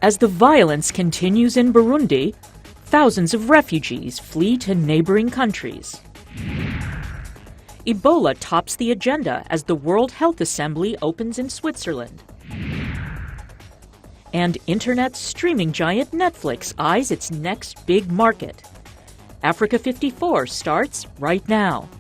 As the violence continues in Burundi, thousands of refugees flee to neighboring countries. Ebola tops the agenda as the World Health Assembly opens in Switzerland. And internet streaming giant Netflix eyes its next big market. Africa 54 starts right now.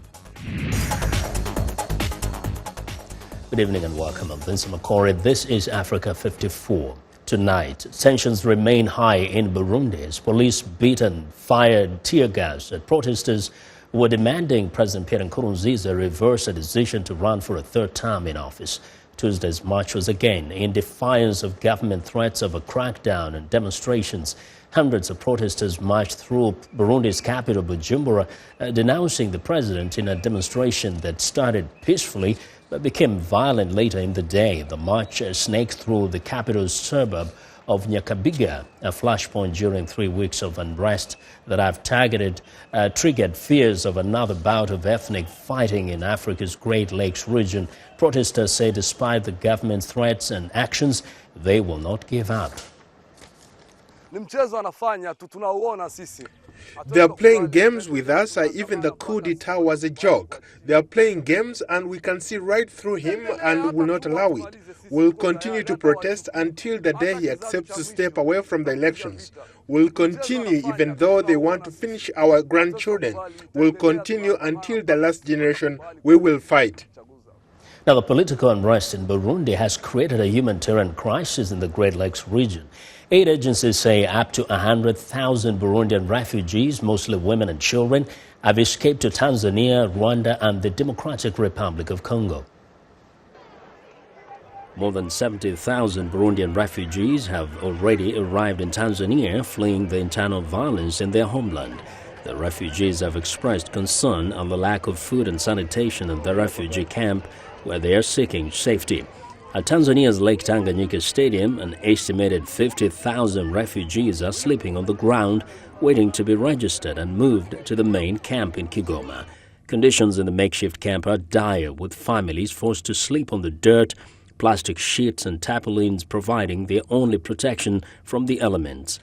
Good evening and welcome. I'm Vincent McCory. This is Africa 54. Tonight, tensions remain high in Burundi as police beat and fired tear gas at protesters who were demanding President Pierre Nkurunziza reverse a decision to run for a third term in office. Tuesday's march was again in defiance of government threats of a crackdown and demonstrations. Hundreds of protesters marched through Burundi's capital, Bujumbura, denouncing the president in a demonstration that started peacefully but became violent later in the day. The march snaked through the capital's suburb of Nyakabiga, a flashpoint during 3 weeks of unrest that have triggered fears of another bout of ethnic fighting in Africa's Great Lakes region. Protesters say despite the government's threats and actions, they will not give up. They are playing games with us. Even the coup d'etat was a joke. They are playing games and we can see right through him and will not allow it. We'll continue to protest until the day he accepts to step away from the elections. We'll continue even though they want to finish our grandchildren. We'll continue until the last generation. We will fight. Now, the political unrest in Burundi has created a humanitarian crisis in the Great Lakes region. Aid agencies say up to 100,000 Burundian refugees, mostly women and children, have escaped to Tanzania, Rwanda and the Democratic Republic of Congo. More than 70,000 Burundian refugees have already arrived in Tanzania, fleeing the internal violence in their homeland. The refugees have expressed concern on the lack of food and sanitation in the refugee camp where they are seeking safety. At Tanzania's Lake Tanganyika Stadium, an estimated 50,000 refugees are sleeping on the ground, waiting to be registered and moved to the main camp in Kigoma. Conditions in the makeshift camp are dire, with families forced to sleep on the dirt, plastic sheets and tarpaulins providing their only protection from the elements.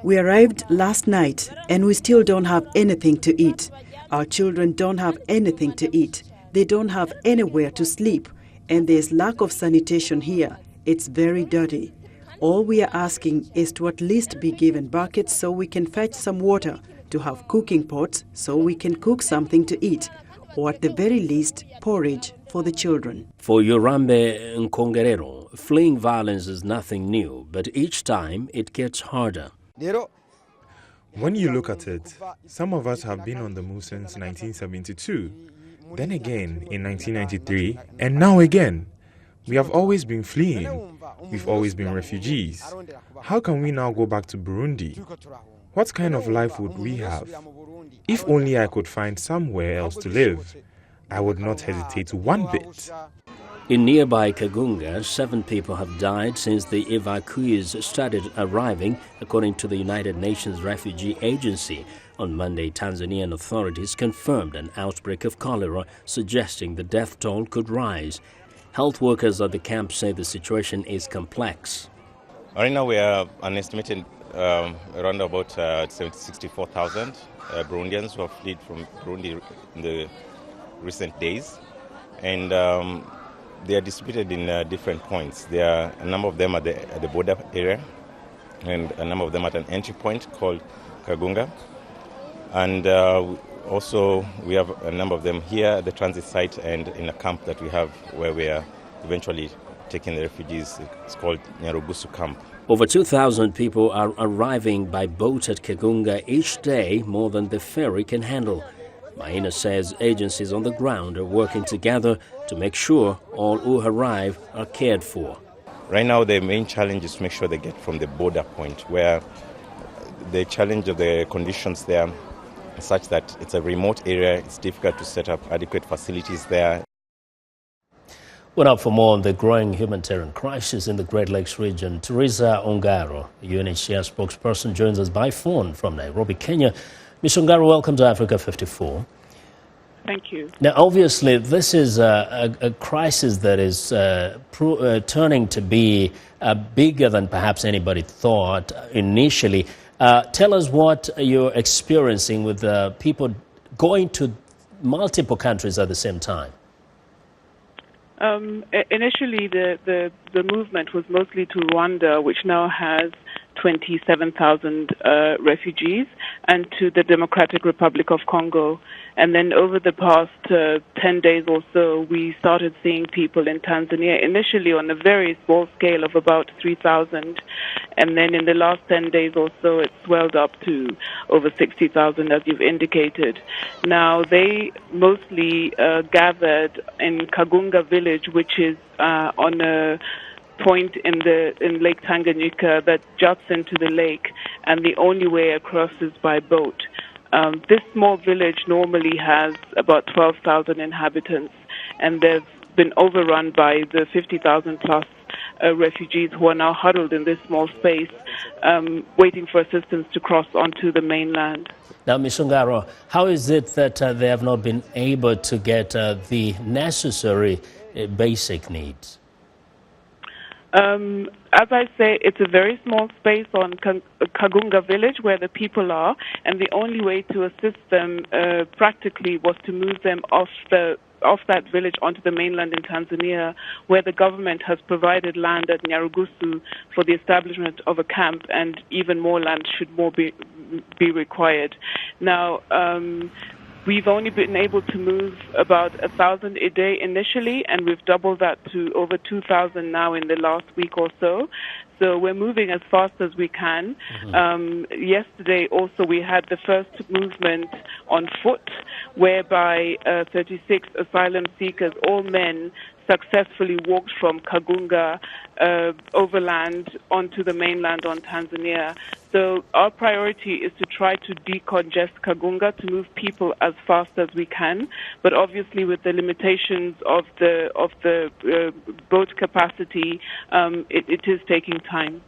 We arrived last night and we still don't have anything to eat. Our children don't have anything to eat. They don't have anywhere to sleep, and there's lack of sanitation here. It's very dirty. All we are asking is to at least be given buckets so we can fetch some water, to have cooking pots so we can cook something to eat, or at the very least, porridge for the children. For Yorambe Nkongerero, fleeing violence is nothing new, but each time it gets harder. When you look at it, some of us have been on the move since 1972. Then again in 1993, and now again. We have always been fleeing. We've always been refugees. How can we now go back to Burundi? What kind of life would we have? If only I could find somewhere else to live, I would not hesitate one bit. In nearby Kagunga, 7 people have died since the evacuees started arriving, according to the United Nations Refugee Agency. On Monday, Tanzanian authorities confirmed an outbreak of cholera, suggesting the death toll could rise. Health workers at the camp say the situation is complex. Right now we are an estimated around about 64,000 Burundians who have fled from Burundi in the recent days. And they are distributed in different points. There are a number of them at the border area and a number of them at an entry point called Kagunga. And also we have a number of them here at the transit site and in a camp that we have where we are eventually taking the refugees. It's called Nyarugusu camp. Over 2,000 people are arriving by boat at Kagunga each day, more than the ferry can handle. Maina says agencies on the ground are working together to make sure all who arrive are cared for. Right now the main challenge is to make sure they get from the border point, where the challenge of the conditions there is such that it's a remote area, it's difficult to set up adequate facilities there. Well, now for more on the growing humanitarian crisis in the Great Lakes region, Teresa Ongaro, UNHCR spokesperson, joins us by phone from Nairobi, Kenya. Ms. Ongaro, welcome to Africa 54. Thank you. Now, obviously, this is a crisis that is turning to be bigger than perhaps anybody thought initially. Tell us what you're experiencing with people going to multiple countries at the same time. Initially, the movement was mostly to Rwanda, which now has 27,000 refugees, and to the Democratic Republic of Congo. And then over the past 10 days or so, we started seeing people in Tanzania, initially on a very small scale of about 3,000. And then in the last 10 days or so, it swelled up to over 60,000, as you've indicated. Now, they mostly gathered in Kagunga village, which is on a point in Lake Tanganyika that juts into the lake, and the only way across is by boat. This small village normally has about 12,000 inhabitants, and they've been overrun by the 50,000 plus refugees who are now huddled in this small space, waiting for assistance to cross onto the mainland. Now, Ms. Ongaro, how is it that they have not been able to get the necessary basic needs? As I say, it's a very small space on Kagunga village where the people are, and the only way to assist them practically was to move them off that village onto the mainland in Tanzania, where the government has provided land at Nyarugusu for the establishment of a camp, and even more land should be required. Now, we've only been able to move about 1,000 a day initially, and we've doubled that to over 2,000 now in the last week or so. So we're moving as fast as we can. Yesterday also we had the first movement on foot, whereby 36 asylum seekers, all men, successfully walked from Kagunga overland onto the mainland on Tanzania. So our priority is to try to decongest Kagunga, to move people as fast as we can, but obviously with the limitations of the boat capacity, it is taking time.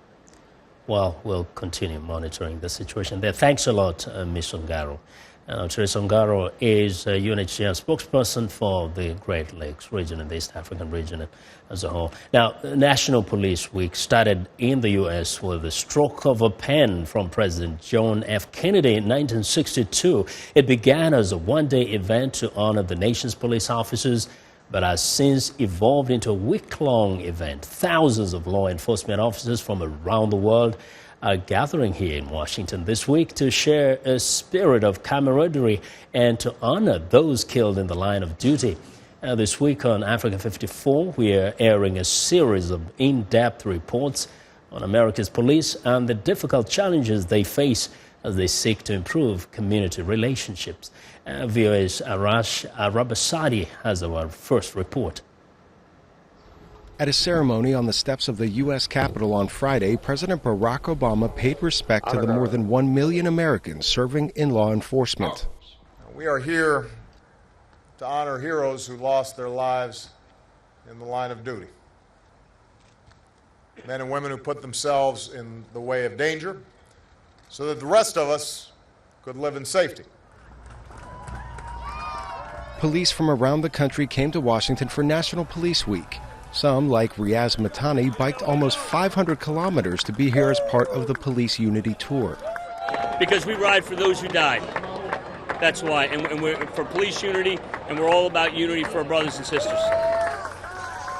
Well, we'll continue monitoring the situation there. Thanks a lot, Ms. Ongaro. Teresa Ongaro is UNHCR spokesperson for the Great Lakes region and the East African region as a whole. Now, National Police Week started in the U.S. with a stroke of a pen from President John F. Kennedy in 1962. It began as a one-day event to honor the nation's police officers, but has since evolved into a week-long event. Thousands of law enforcement officers from around the world are gathering here in Washington this week to share a spirit of camaraderie and to honor those killed in the line of duty. This week on Africa 54, we are airing a series of in-depth reports on America's police and the difficult challenges they face as they seek to improve community relationships. VOA's Arash Arabasadi has our first report. At a ceremony on the steps of the U.S. Capitol on Friday, President Barack Obama paid respect to the more than 1 million Americans serving in law enforcement. We are here to honor heroes who lost their lives in the line of duty. Men and women who put themselves in the way of danger so that the rest of us could live in safety. Police from around the country came to Washington for National Police Week. Some, like Riaz Matani, biked almost 500 kilometers to be here as part of the Police Unity Tour. Because we ride for those who died. That's why. And we're for police unity, and we're all about unity for our brothers and sisters.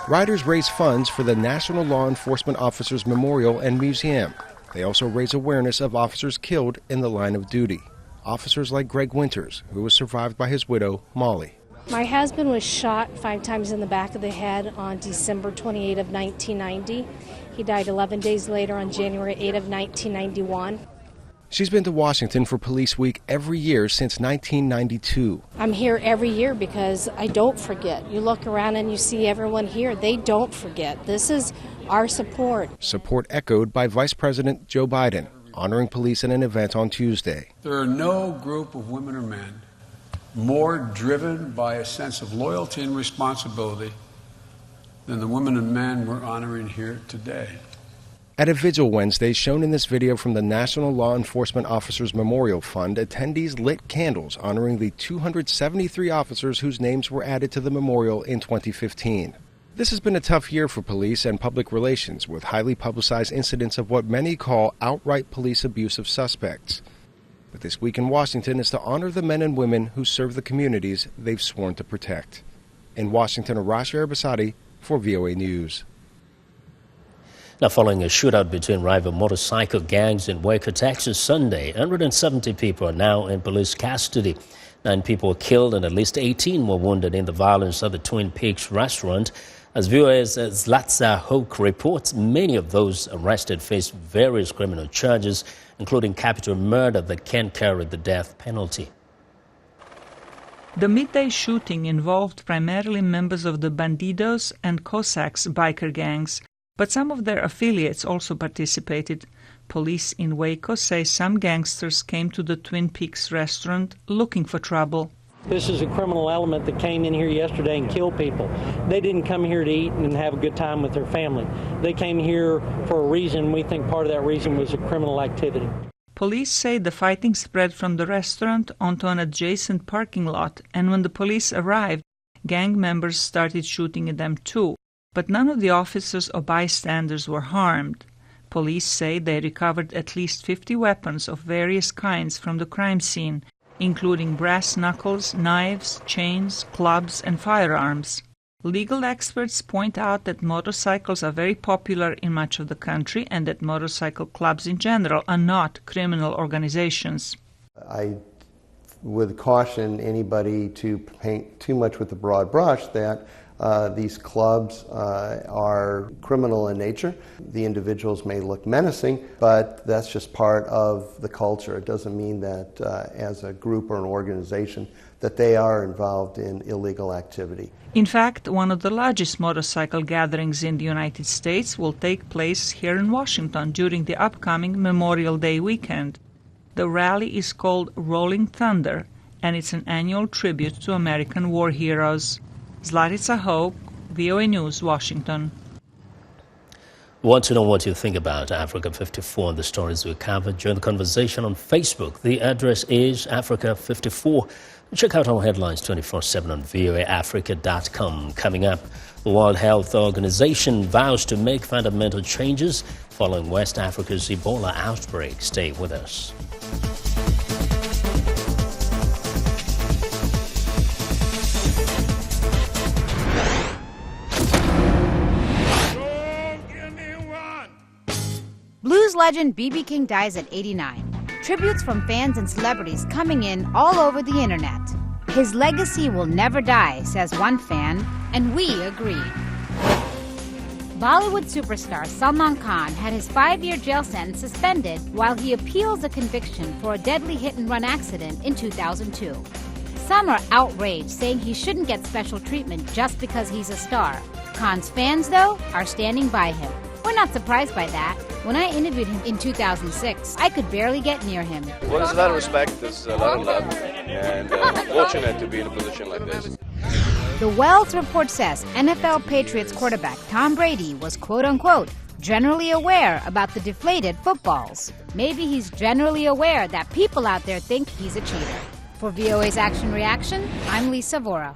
Riders raise funds for the National Law Enforcement Officers Memorial and Museum. They also raise awareness of officers killed in the line of duty. Officers like Greg Winters, who was survived by his widow, Molly. My husband was shot 5 times in the back of the head on December 28 of 1990. He died 11 days later on January 8 of 1991. She's been to Washington for Police Week every year since 1992. I'm here every year because I don't forget. You look around and you see everyone here. They don't forget. This is our support. Support echoed by Vice President Joe Biden, honoring police at an event on Tuesday. There are no group of women or men more driven by a sense of loyalty and responsibility than the women and men we're honoring here today. At a vigil Wednesday shown in this video from the National Law Enforcement Officers Memorial Fund, attendees lit candles honoring the 273 officers whose names were added to the memorial in 2015. This has been a tough year for police and public relations, with highly publicized incidents of what many call outright police abuse of suspects. But this week in Washington is to honor the men and women who serve the communities they've sworn to protect. In Washington, Arash Arabasadi for VOA News. Now, following a shootout between rival motorcycle gangs in Waco, Texas, Sunday, 170 people are now in police custody. 9 people were killed and at least 18 were wounded in the violence at the Twin Peaks restaurant. As VOA's Zlatsa Hoke reports, many of those arrested face various criminal charges, including capital murder that can carry the death penalty. The midday shooting involved primarily members of the Bandidos and Cossacks biker gangs, but some of their affiliates also participated. Police in Waco say some gangsters came to the Twin Peaks restaurant looking for trouble. This is a criminal element that came in here yesterday and killed people. They didn't come here to eat and have a good time with their family. They came here for a reason. We think part of that reason was a criminal activity. Police say the fighting spread from the restaurant onto an adjacent parking lot, and when the police arrived, gang members started shooting at them too. But none of the officers or bystanders were harmed. Police say they recovered at least 50 weapons of various kinds from the crime scene, including brass knuckles, knives, chains, clubs, and firearms. Legal experts point out that motorcycles are very popular in much of the country and that motorcycle clubs in general are not criminal organizations. I would caution anybody to paint too much with the broad brush that these clubs are criminal in nature. The individuals may look menacing, but that's just part of the culture. It doesn't mean that as a group or an organization that they are involved in illegal activity. In fact, one of the largest motorcycle gatherings in the United States will take place here in Washington during the upcoming Memorial Day weekend. The rally is called Rolling Thunder, and it's an annual tribute to American war heroes. Zlatsa Hoke, VOA News, Washington. We want to know what you think about Africa 54 and the stories we covered. Join the conversation on Facebook. The address is Africa 54. Check out our headlines 24/7 on voaafrica.com. Coming up, the World Health Organization vows to make fundamental changes following West Africa's Ebola outbreak. Stay with us. Blues legend B.B. King dies at 89. Tributes from fans and celebrities coming in all over the internet. His legacy will never die, says one fan, and we agree. Bollywood superstar Salman Khan had his 5-year jail sentence suspended while he appeals a conviction for a deadly hit-and-run accident in 2002. Some are outraged, saying he shouldn't get special treatment just because he's a star. Khan's fans, though, are standing by him. We're not surprised by that. When I interviewed him in 2006, I could barely get near him. Well, there's a lot of respect, there's a lot of love, and fortunate to be in a position like this. The Wells report says NFL Patriots quarterback Tom Brady was quote-unquote generally aware about the deflated footballs. Maybe he's generally aware that people out there think he's a cheater. For VOA's Action Reaction, I'm Lisa Vora.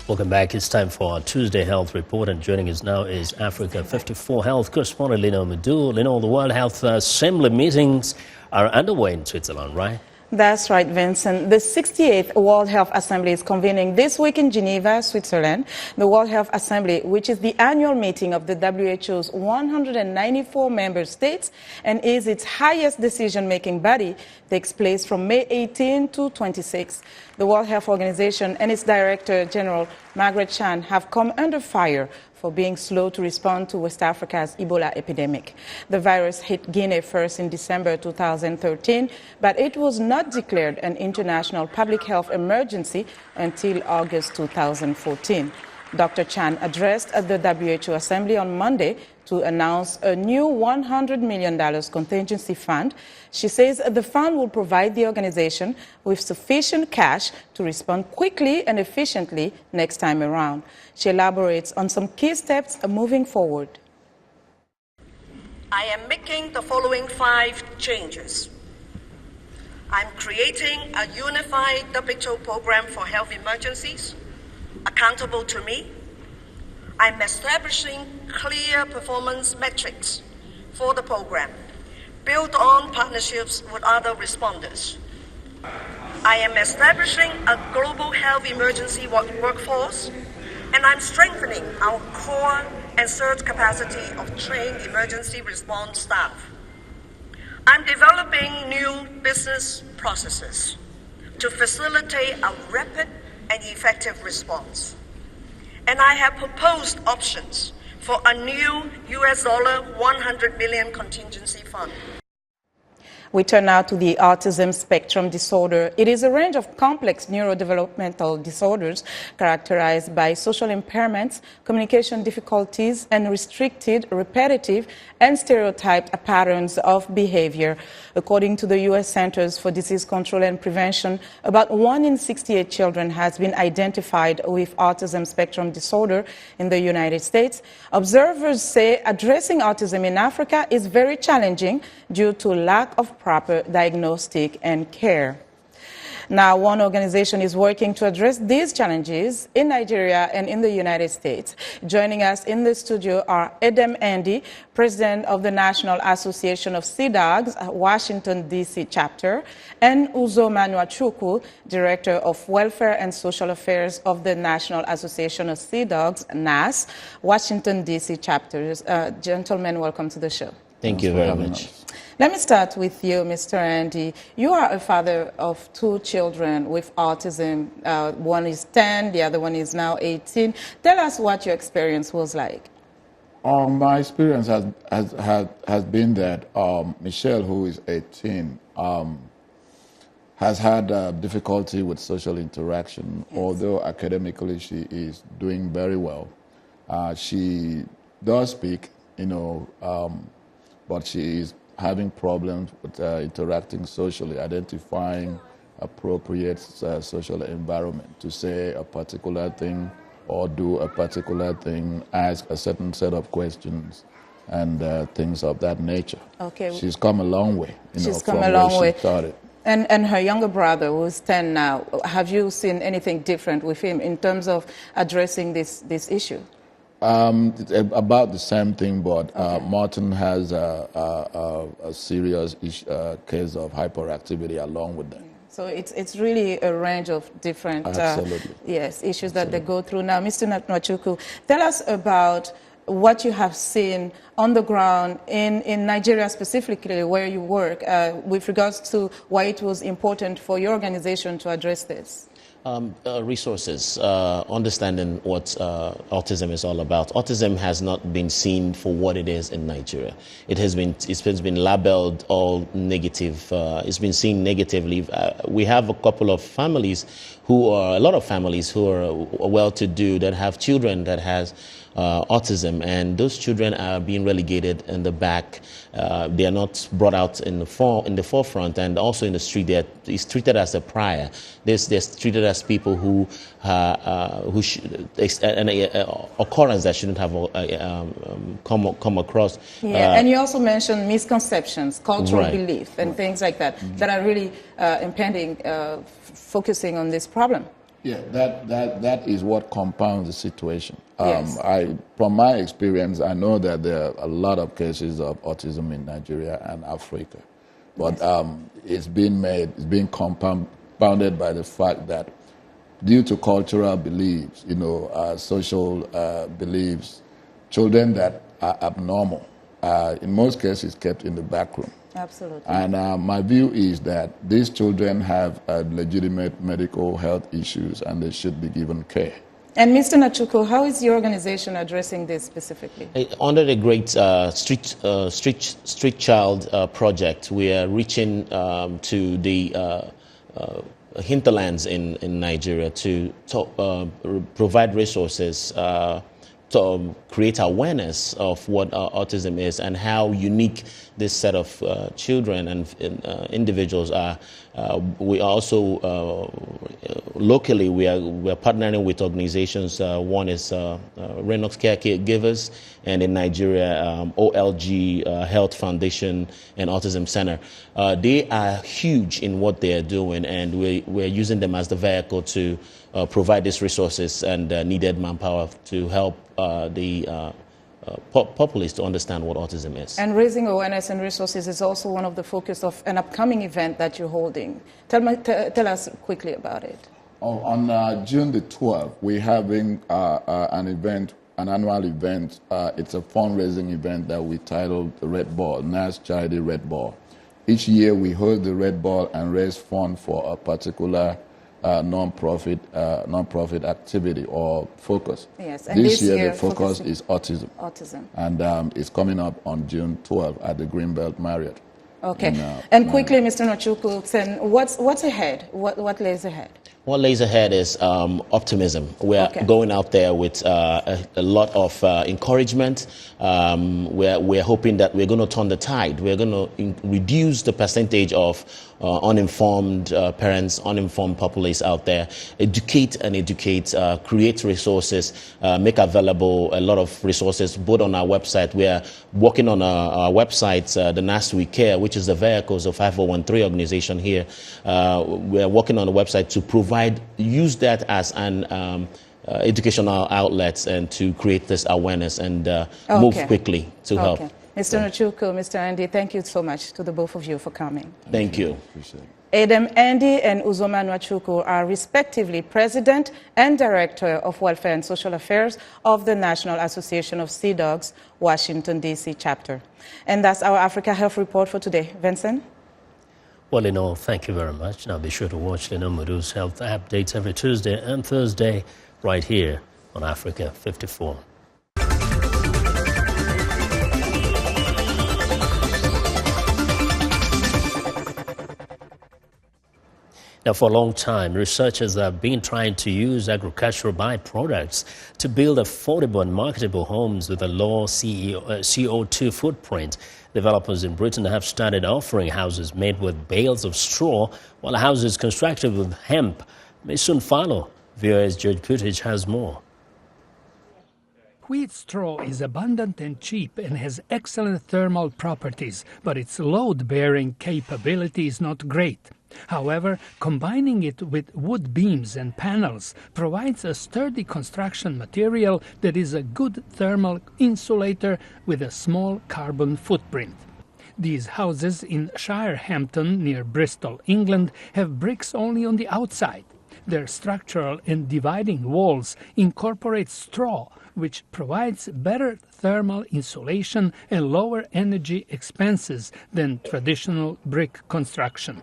Welcome back. It's time for our Tuesday Health Report, and joining us now is Africa 54 Health correspondent Lino Madu. Lino, the World Health Assembly meetings are underway in Switzerland, right? That's right, Vincent. The 68th World Health Assembly is convening this week in Geneva, Switzerland. The World Health Assembly, which is the annual meeting of the WHO's 194 member states and is its highest decision-making body, takes place from May 18 to 26. The World Health Organization and its Director General, Margaret Chan, have come under fire for being slow to respond to West Africa's Ebola epidemic. The virus hit Guinea first in December 2013, but it was not declared an international public health emergency until August 2014. Dr. Chan addressed at the WHO Assembly on Monday to announce a new $100 million contingency fund. She says the fund will provide the organization with sufficient cash to respond quickly and efficiently next time around. She elaborates on some key steps moving forward. I am making the following 5 changes. I'm creating a unified WHO program for health emergencies, accountable to me. I'm establishing clear performance metrics for the program, built on partnerships with other responders. I am establishing a global health emergency workforce, and I'm strengthening our core and surge capacity of trained emergency response staff. I'm developing new business processes to facilitate a rapid and effective response. And I have proposed options for a new $100 million contingency fund. We turn now to the autism spectrum disorder. It is a range of complex neurodevelopmental disorders characterized by social impairments, communication difficulties, and restricted, repetitive, and stereotyped patterns of behavior. According to the U.S. Centers for Disease Control and Prevention, about 1 in 68 children has been identified with autism spectrum disorder in the United States. Observers say addressing autism in Africa is very challenging due to lack of proper diagnostic and care. Now, one organization is working to address these challenges in Nigeria and in the United States. Joining us in the studio are Edem Andy, President of the National Association of Sea Dogs, Washington, D.C. chapter, and Uzoma Nwachukwu, Director of Welfare and Social Affairs of the National Association of Sea Dogs, NAS, Washington, D.C. chapters. Gentlemen, welcome to the show. Thank you very much. Let me start with you, Mr. Andy. You are a father of 2 children with autism. One is 10, the other one is now 18. Tell us what your experience was like. My experience has been that Michelle, who is 18, has had difficulty with social interaction. Yes. Although academically she is doing very well. She does speak, but she is having problems with interacting socially, identifying appropriate social environment to say a particular thing or do a particular thing, ask a certain set of questions and things of that nature. Okay. She's come a long way, from where she started. And her younger brother, who's 10 now, have you seen anything different with him in terms of addressing this issue? About the same thing, but Martin has a serious case of hyperactivity along with them. So it's really a range of different issues that they go through. Now, Mr. Nwachukwu, tell us about what you have seen on the ground in Nigeria specifically, where you work, with regards to why it was important for your organization to address this. Resources, understanding what autism is all about. Autism has not been seen for what it is in Nigeria. It's been labeled all negative. It's been seen negatively. We have a lot of families who are well-to-do that have children that has autism, and those children are being relegated in the back. They are not brought out in the forefront, and also in the street. It's treated as a pariah. They're treated as people who an occurrence that shouldn't have come across. Yeah, and you also mentioned misconceptions, cultural belief, and things like that that are really impending, focusing on this problem. Yeah, that is what compounds the situation. Yes. From my experience, I know that there are a lot of cases of autism in Nigeria and Africa, but it's being compounded by the fact that due to cultural beliefs, social beliefs, children that are abnormal, in most cases kept in the back room. Absolutely. And my view is that these children have legitimate medical health issues and they should be given care. And Mr. Nwachukwu, how is your organization addressing this specifically? Under the great Street Child project, we are reaching to the hinterlands in Nigeria to provide resources to create awareness of what autism is and how unique this set of children and individuals are. We are also locally we are partnering with organizations. One is Renox Caregivers, and in Nigeria OLG Health Foundation and Autism Center. They are huge in what they are doing, and we're using them as the vehicle to provide these resources and needed manpower to help the populace to understand what autism is. And raising awareness and resources is also one of the focus of an upcoming event that you're holding. Tell us quickly about it. On June the 12th, we're having an event, an annual event. It's a fundraising event that we titled the Red Ball, NAS Charity Red Ball. Each year we hold the Red Ball and raise funds for a particular non-profit activity or focus. Yes, and this year the focus is autism. And it's coming up on June 12th at the Greenbelt Marriott. Okay. And quickly, Mr. Nwachukwu, what's ahead? What lays ahead? What lays ahead is optimism. We're going out there with a lot of encouragement. We're hoping that we're going to turn the tide. We're going to reduce the percentage of uninformed parents, uninformed populace out there. Educate, create resources, make available a lot of resources, both on our website. We are working on our website, the NAS We Care, which is the vehicles of 5013 organization here. We are working on the website to use that as an educational outlets and to create this awareness and move quickly to help. Mr. Nwachukwu, Mr. Andy, thank you so much to the both of you for coming. Thank you. Appreciate it. Adam Andy and Uzoma Nwachukwu are respectively President and Director of Welfare and Social Affairs of the National Association of Sea Dogs, Washington, D.C. chapter. And that's our Africa Health Report for today. Vincent? Well, in all, thank you very much. Now be sure to watch Lino Mudu's health updates every Tuesday and Thursday right here on Africa 54. Now, for a long time, researchers have been trying to use agricultural byproducts to build affordable and marketable homes with a low CO2 footprint. Developers in Britain have started offering houses made with bales of straw, while houses constructed with hemp may soon follow. VOA's George Puttich has more. Wheat straw is abundant and cheap and has excellent thermal properties, but its load-bearing capability is not great. However, combining it with wood beams and panels provides a sturdy construction material that is a good thermal insulator with a small carbon footprint. These houses in Shirehampton, near Bristol, England, have bricks only on the outside. Their structural and dividing walls incorporate straw, which provides better thermal insulation and lower energy expenses than traditional brick construction.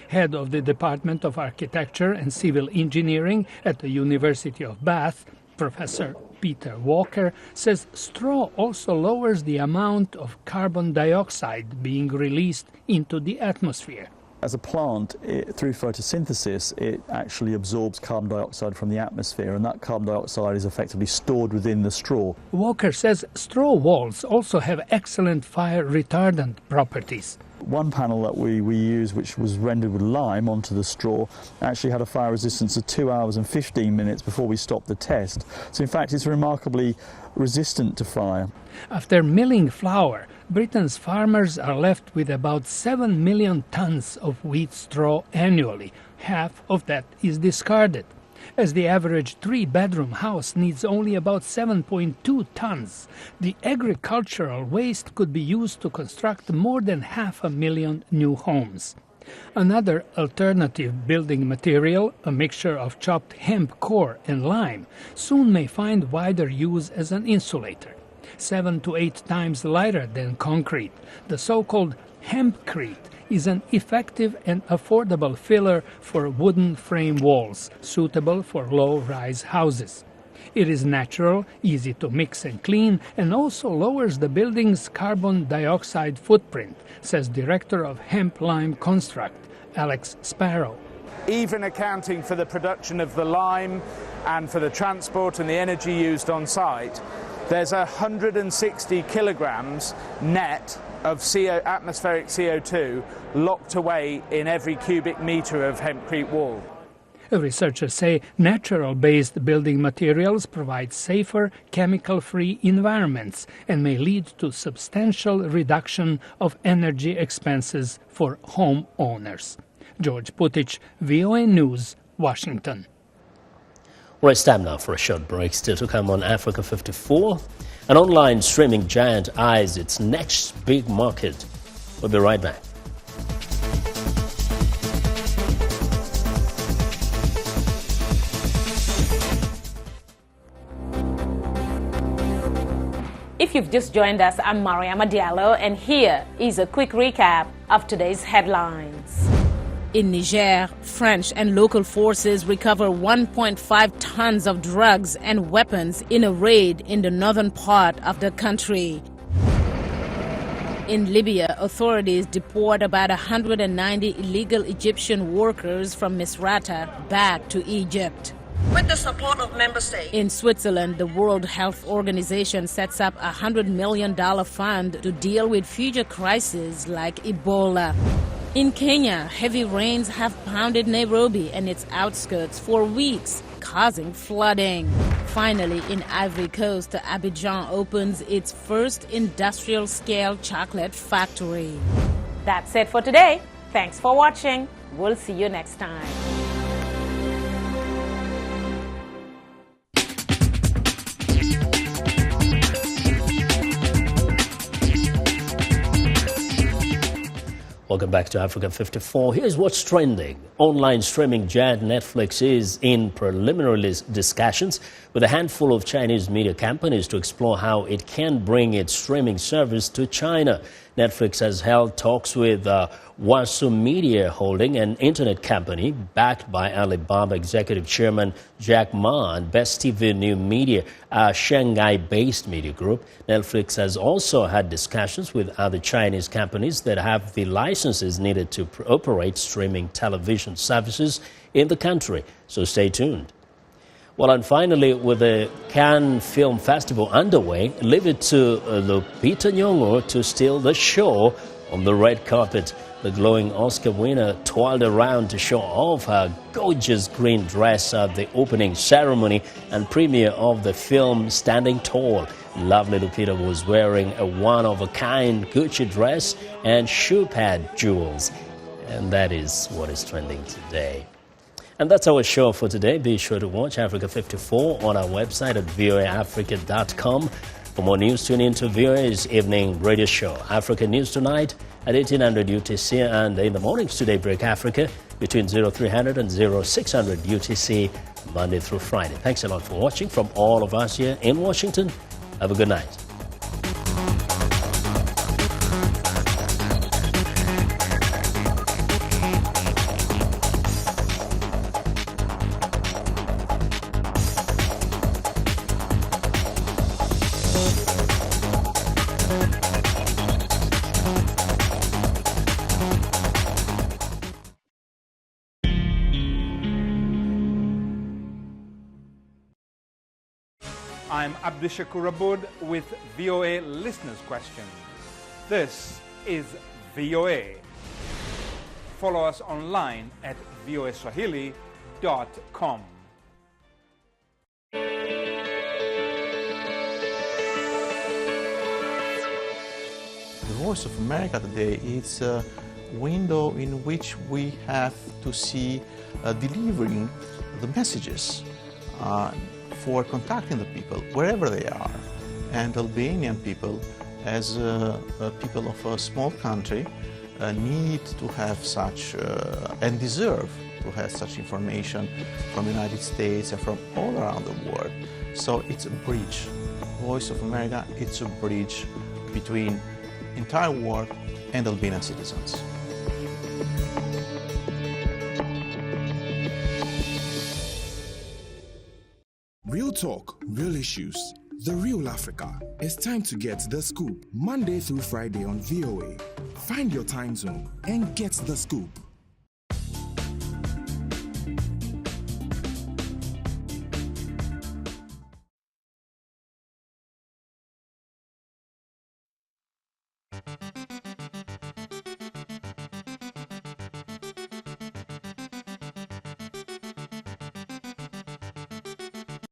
Head of the Department of Architecture and Civil Engineering at the University of Bath, Professor Peter Walker, says straw also lowers the amount of carbon dioxide being released into the atmosphere. As a plant, through photosynthesis, it actually absorbs carbon dioxide from the atmosphere, and that carbon dioxide is effectively stored within the straw. Walker says straw walls also have excellent fire retardant properties. One panel that we use, which was rendered with lime onto the straw, actually had a fire resistance of 2 hours and 15 minutes before we stopped the test. So in fact, it's remarkably resistant to fire. After milling flour, Britain's farmers are left with about 7 million tons of wheat straw annually. Half of that is discarded, as the average three-bedroom house needs only about 7.2 tons. The agricultural waste could be used to construct more than 500,000 new homes. Another alternative building material, a mixture of chopped hemp core and lime, soon may find wider use as an insulator. 7 to 8 times lighter than concrete, the so-called hempcrete is an effective and affordable filler for wooden frame walls, suitable for low-rise houses. It is natural, easy to mix and clean, and also lowers the building's carbon dioxide footprint, says Director of Hemp Lime Construct, Alex Sparrow. Even accounting for the production of the lime and for the transport and the energy used on site, there's 160 kilograms net of atmospheric CO2 locked away in every cubic meter of hempcrete wall. Researchers say natural-based building materials provide safer, chemical-free environments and may lead to substantial reduction of energy expenses for homeowners. George Putic, VOA News, Washington. Well, it's time now for a short break. Still to come on Africa 54. An online streaming giant eyes its next big market. We'll be right back. If you've just joined us, I'm Mariama Diallo, and here is a quick recap of today's headlines. In Niger, French and local forces recover 1.5 tons of drugs and weapons in a raid in the northern part of the country. In Libya, authorities deport about 190 illegal Egyptian workers from Misrata back to Egypt. With the support of member states. In Switzerland, the World Health Organization sets up a $100 million fund to deal with future crises like Ebola. In Kenya, heavy rains have pounded Nairobi and its outskirts for weeks, causing flooding. Finally, in Ivory Coast, Abidjan opens its first industrial-scale chocolate factory. That's it for today. Thanks for watching. We'll see you next time. Welcome back to Africa 54. Here's what's trending. Online streaming giant Netflix is in preliminary discussions with a handful of Chinese media companies to explore how it can bring its streaming service to China. Netflix has held talks with Wasu Media Holding, an internet company backed by Alibaba executive chairman Jack Ma, and Best TV New Media, a Shanghai-based media group. Netflix has also had discussions with other Chinese companies that have the licenses needed to operate streaming television services in the country. So stay tuned. Well, and finally, with the Cannes Film Festival underway, leave it to Lupita Nyong'o to steal the show on the red carpet. The glowing Oscar winner toiled around to show off her gorgeous green dress at the opening ceremony and premiere of the film Standing Tall. Lovely Lupita was wearing a one-of-a-kind Gucci dress and shoe pad jewels. And that is what is trending today. And that's our show for today. Be sure to watch Africa 54 on our website at voaafrica.com. For more news, tune in to VOA's evening radio show, Africa News Tonight at 1800 UTC, and in the mornings to Daybreak Africa between 0300 and 0600 UTC, Monday through Friday. Thanks a lot for watching from all of us here in Washington. Have a good night. I'm Abdushakur Aboud with VOA Listeners' Questions. This is VOA. Follow us online at voaswahili.com. The Voice of America today is a window in which we have to see delivering the messages for contacting the people wherever they are. And Albanian people, as people of a small country, need to have such and deserve to have such information from the United States and from all around the world. So it's a bridge. Voice of America, it's a bridge between entire world and Albanian citizens. Real talk, real issues, the real Africa. It's time to get the scoop, Monday through Friday on VOA. Find your time zone and get the scoop.